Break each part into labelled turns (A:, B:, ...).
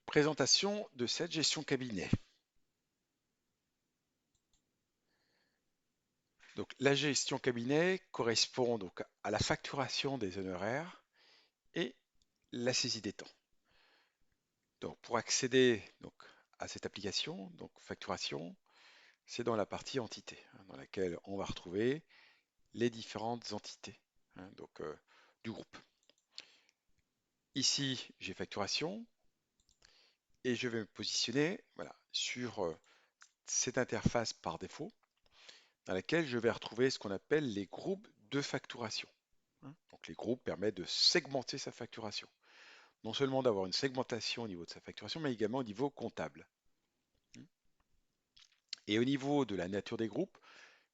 A: Présentation de cette gestion cabinet. Donc, la gestion cabinet correspond donc à la facturation des honoraires et la saisie des temps. Donc, pour accéder donc, à cette application, donc facturation, c'est dans la partie entité, dans laquelle on va retrouver les différentes entités du groupe. Ici, j'ai facturation et je vais me positionner sur cette interface par défaut dans laquelle je vais retrouver ce qu'on appelle les groupes de facturation. Donc les groupes permettent de segmenter sa facturation. Non seulement d'avoir une segmentation au niveau de sa facturation, mais également au niveau comptable. Et au niveau de la nature des groupes,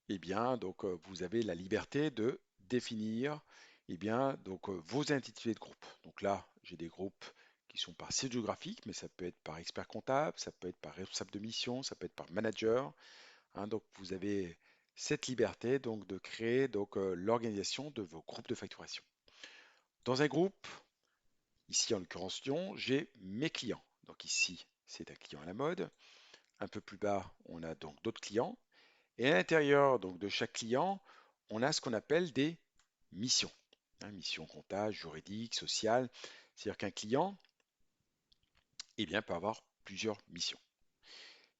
A: eh bien, vous avez la liberté de définir vos intitulés de groupe. Donc là, j'ai des groupes qui sont par site géographique, mais ça peut être par expert comptable, ça peut être par responsable de mission, ça peut être par manager. Donc vous avez cette liberté de créer l'organisation de vos groupes de facturation. Dans un groupe, ici en l'occurrence Lyon, j'ai mes clients. Donc ici, c'est un client à la mode. Un peu plus bas, on a donc d'autres clients. Et à l'intérieur de chaque client, on a ce qu'on appelle des missions. Missions comptables, juridiques, sociales. C'est-à-dire qu'un client peut avoir plusieurs missions.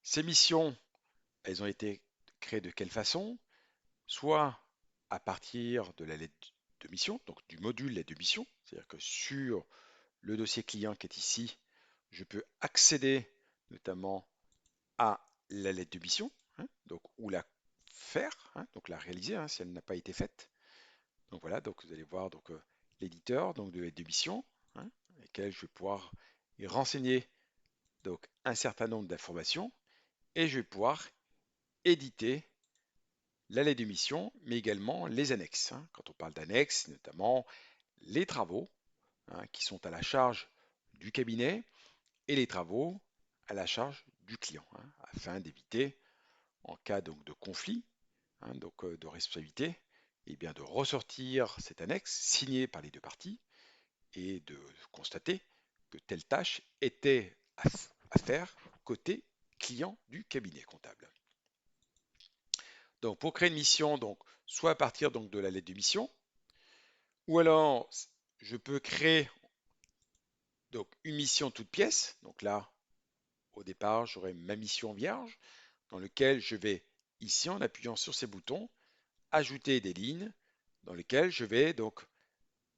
A: Ces missions, elles ont été créées de quelle façon? Soit à partir de la lettre de mission, donc du module lettre de mission, c'est-à-dire que sur le dossier client qui est ici, je peux accéder notamment à la lettre de mission, ou la faire, donc la réaliser si elle n'a pas été faite. Donc voilà, donc vous allez voir l'éditeur de lettre de mission, avec lequel je vais pouvoir y renseigner un certain nombre d'informations et je vais pouvoir éditer la lettre de mission, mais également les annexes. Quand on parle d'annexes, notamment les travaux qui sont à la charge du cabinet et les travaux à la charge du client, afin d'éviter, en cas de conflit, de responsabilité, de ressortir cette annexe signée par les deux parties et de constater que telle tâche était à faire côté client du cabinet comptable. Donc pour créer une mission, soit à partir de la lettre de mission, ou alors je peux créer une mission toute pièce. Donc là, au départ, j'aurai ma mission vierge dans lequel je vais, ici en appuyant sur ces boutons, ajouter des lignes dans lesquelles je vais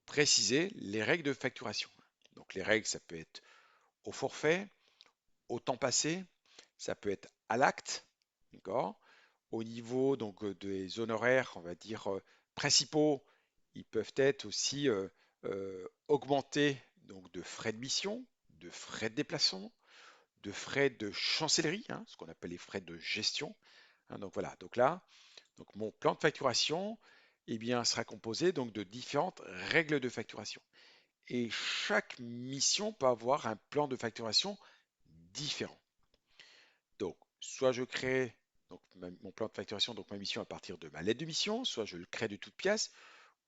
A: préciser les règles de facturation. Donc les règles, ça peut être au forfait, au temps passé, ça peut être à l'acte, d'accord? Au niveau des honoraires, on va dire principaux, ils peuvent être aussi augmentés de frais de mission, de frais de déplacement, de frais de chancellerie, ce qu'on appelle les frais de gestion. Donc voilà, donc là, mon plan de facturation sera composé de différentes règles de facturation. Et chaque mission peut avoir un plan de facturation différent. Donc, soit je crée mon plan de facturation, donc ma mission à partir de ma lettre de mission, soit je le crée de toute pièce,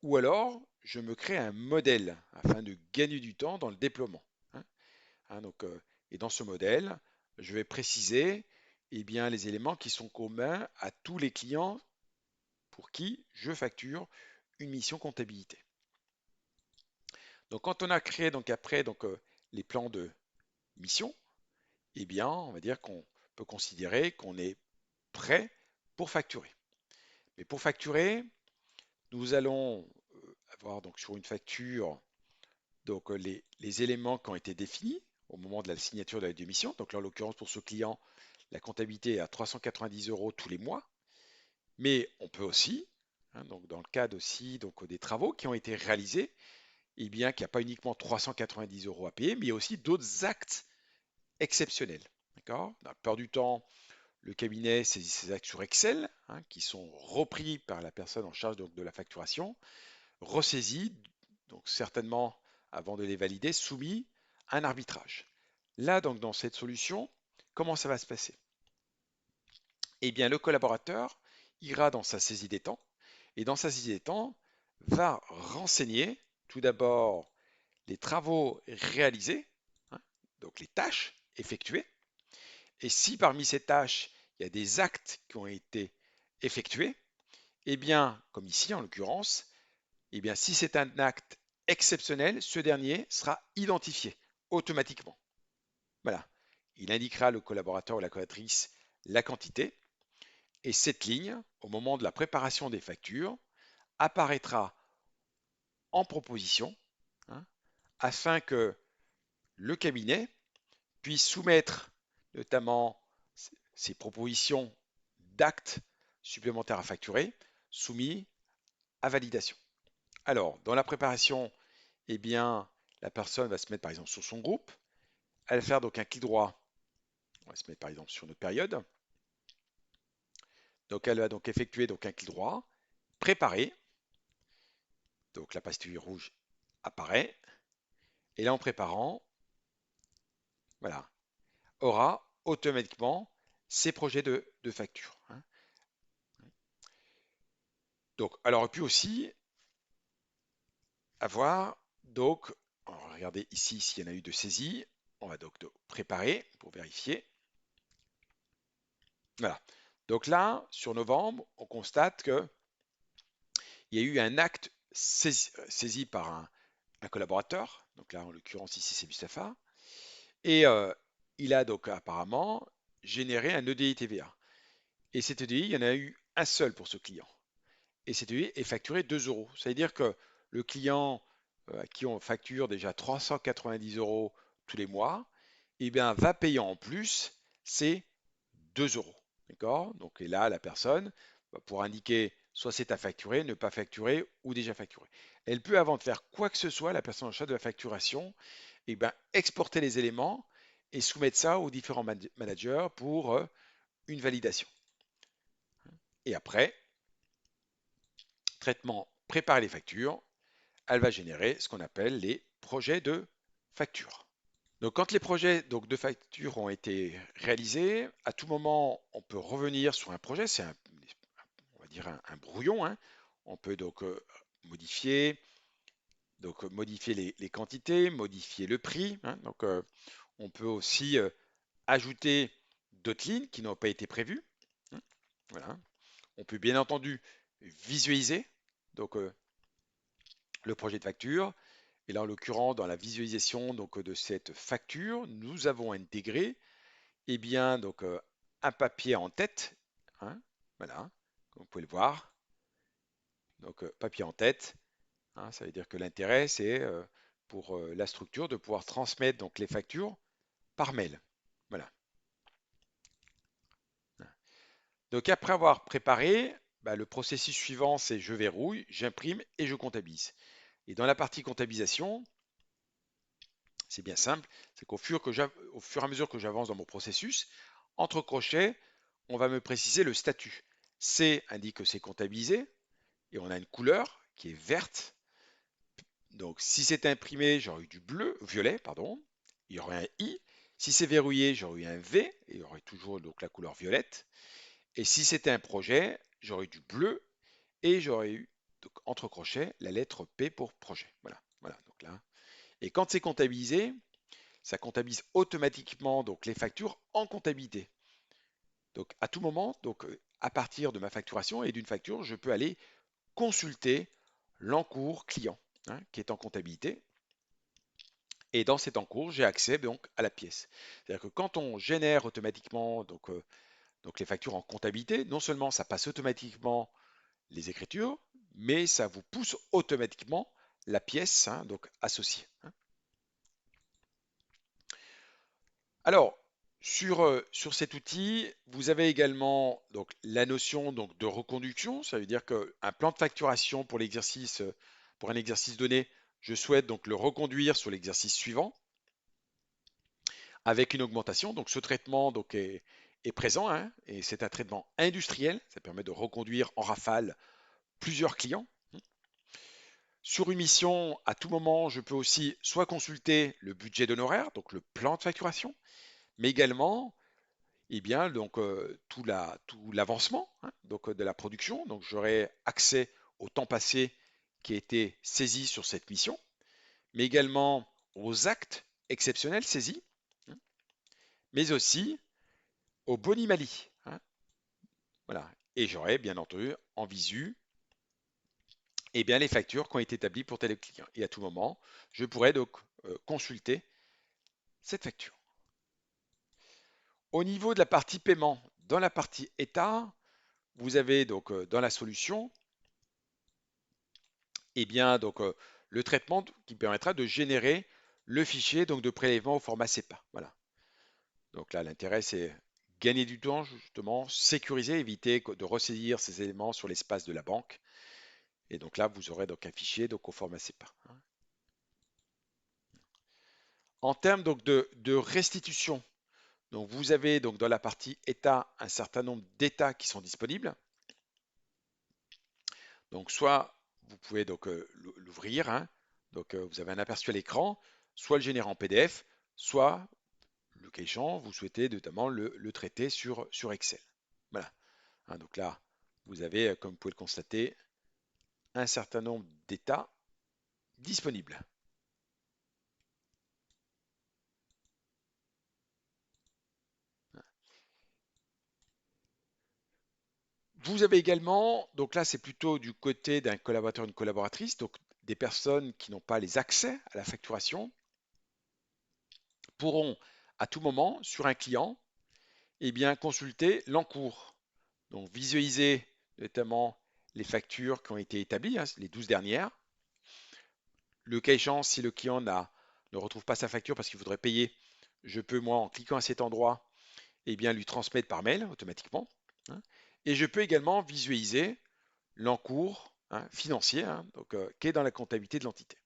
A: ou alors je me crée un modèle afin de gagner du temps dans le déploiement. Et dans ce modèle, je vais préciser les éléments qui sont communs à tous les clients pour qui je facture une mission comptabilité. Donc quand on a créé après les plans de mission, on va dire qu'on peut considérer qu'on est prêt pour facturer. Mais pour facturer, nous allons avoir sur une facture les éléments qui ont été définis au moment de la signature de la démission. Donc là, en l'occurrence, pour ce client, la comptabilité est à 390 € tous les mois. Mais on peut aussi, dans le cadre aussi des travaux qui ont été réalisés, qu'il n'y a pas uniquement 390 € à payer, mais il y a aussi d'autres actes exceptionnels. D'accord? La plupart du temps, le cabinet saisit ces actes sur Excel, qui sont repris par la personne en charge de la facturation, ressaisis, donc certainement avant de les valider, soumis à un arbitrage. Là, dans cette solution, comment ça va se passer? Le collaborateur ira dans sa saisie des temps et dans sa saisie des temps va renseigner tout d'abord les travaux réalisés, donc les tâches effectuées. Et si parmi ces tâches, il y a des actes qui ont été effectués, eh bien, comme ici en l'occurrence, eh bien, si c'est un acte exceptionnel, ce dernier sera identifié automatiquement. Voilà. Il indiquera le collaborateur ou la collaboratrice la quantité. Et cette ligne, au moment de la préparation des factures, apparaîtra en proposition, hein, afin que le cabinet puisse soumettre notamment ses propositions d'actes supplémentaires à facturer soumis à validation. Alors, dans la préparation, eh bien, la personne va se mettre par exemple sur son groupe, elle va faire donc un clic droit, on va se mettre par exemple sur notre période, donc elle va donc effectuer donc un clic droit, préparer, donc la pastille rouge apparaît, et là en préparant, voilà, aura automatiquement ses projets de facture, hein. Donc, elle aurait pu aussi avoir, donc, on va regarder ici s'il y en a eu de saisie, on va donc préparer pour vérifier. Voilà. Donc là, sur novembre, on constate qu'il y a eu un acte saisi par un collaborateur, donc là en l'occurrence ici c'est Mustapha, et il a donc apparemment généré un EDI TVA. Et cet EDI, il y en a eu un seul pour ce client. Et cet EDI est facturé 2 euros. Ça veut dire que le client à qui on facture déjà 390 euros tous les mois, eh bien, va payer en plus ces 2 euros. D'accord? Donc, et là, la personne va pouvoir indiquer soit c'est à facturer, ne pas facturer ou déjà facturé. Elle peut, avant de faire quoi que ce soit, la personne en charge de la facturation, eh bien, exporter les éléments et soumettre ça aux différents managers pour une validation. Et après, traitement, préparer les factures, elle va générer ce qu'on appelle les projets de facture. Donc, quand les projets donc, de facture ont été réalisés, à tout moment, on peut revenir sur un projet. C'est on va dire un brouillon, hein. On peut donc modifier, modifier les quantités, modifier le prix, hein. Donc, on peut aussi ajouter d'autres lignes qui n'ont pas été prévues, hein. Voilà. On peut bien entendu visualiser donc, le projet de facture. Et là, en l'occurrence, dans la visualisation donc, de cette facture, nous avons intégré eh bien, donc, un papier en tête, hein, voilà, comme vous pouvez le voir. Donc, papier en tête, hein, ça veut dire que l'intérêt, c'est pour la structure de pouvoir transmettre donc, les factures par mail. Voilà. Donc, après avoir préparé, bah, le processus suivant, c'est je verrouille, j'imprime et je comptabilise. Et dans la partie comptabilisation, c'est bien simple, c'est qu'au fur et à mesure que j'avance dans mon processus, entre crochets, on va me préciser le statut. C indique que c'est comptabilisé et on a une couleur qui est verte. Donc si c'est imprimé, j'aurais eu du violet, pardon. Il y aurait un I. Si c'est verrouillé, j'aurais eu un V et il y aurait toujours donc la couleur violette. Et si c'était un projet, j'aurais eu du bleu et j'aurais eu donc, entre crochets la lettre P pour projet. Voilà, voilà. Donc là. Et quand c'est comptabilisé, ça comptabilise automatiquement donc les factures en comptabilité. Donc à tout moment, donc à partir de ma facturation et d'une facture, je peux aller consulter l'encours client, hein, qui est en comptabilité. Et dans cet encours, j'ai accès donc à la pièce. C'est-à-dire que quand on génère automatiquement donc les factures en comptabilité, non seulement ça passe automatiquement les écritures, mais ça vous pousse automatiquement la pièce, hein, donc associée, hein. Alors, sur cet outil, vous avez également donc, la notion donc, de reconduction. Ça veut dire qu'un plan de facturation pour l'exercice, pour un exercice donné, je souhaite donc le reconduire sur l'exercice suivant avec une augmentation. Donc, ce traitement donc, est présent, hein, et c'est un traitement industriel. Ça permet de reconduire en rafale plusieurs clients. Sur une mission, à tout moment, je peux aussi soit consulter le budget d'honoraires, donc le plan de facturation, mais également eh bien, donc, tout l'avancement, hein, donc, de la production. Donc, j'aurai accès au temps passé qui a été saisi sur cette mission, mais également aux actes exceptionnels saisis, hein. mais aussi au Bonimali, hein. Voilà. Et j'aurai bien entendu en visu eh bien, les factures qui ont été établies pour tel client. Et à tout moment, je pourrais donc consulter cette facture. Au niveau de la partie paiement, dans la partie état, vous avez donc dans la solution, eh bien, donc, le traitement qui permettra de générer le fichier donc, de prélèvement au format CEPA. Voilà. Donc là, l'intérêt, c'est gagner du temps, justement, sécuriser, éviter de ressaisir ces éléments sur l'espace de la banque. Et donc là, vous aurez donc un fichier donc, au format CEPA, hein. En termes donc, de restitution, donc vous avez donc dans la partie état un certain nombre d'états qui sont disponibles. Donc soit vous pouvez donc l'ouvrir, hein, donc vous avez un aperçu à l'écran, soit le générer en PDF, soit le cas échéant, vous souhaitez notamment le traiter sur Excel. Voilà. Hein, donc là, vous avez, comme vous pouvez le constater, un certain nombre d'états disponibles. Vous avez également, donc là c'est plutôt du côté d'un collaborateur, une collaboratrice, donc des personnes qui n'ont pas les accès à la facturation pourront à tout moment sur un client eh bien, consulter l'encours. Donc visualiser notamment les factures qui ont été établies, hein, les 12 dernières. Le cas échéant, si le client ne retrouve pas sa facture parce qu'il voudrait payer, je peux moi en cliquant à cet endroit eh bien, lui transmettre par mail automatiquement, hein. Et je peux également visualiser l'encours, hein, financier, hein, donc, qui est dans la comptabilité de l'entité.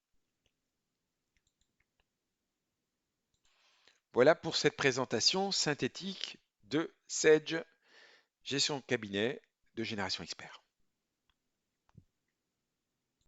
A: Voilà pour cette présentation synthétique de Sage, gestion de cabinet de Génération Expert.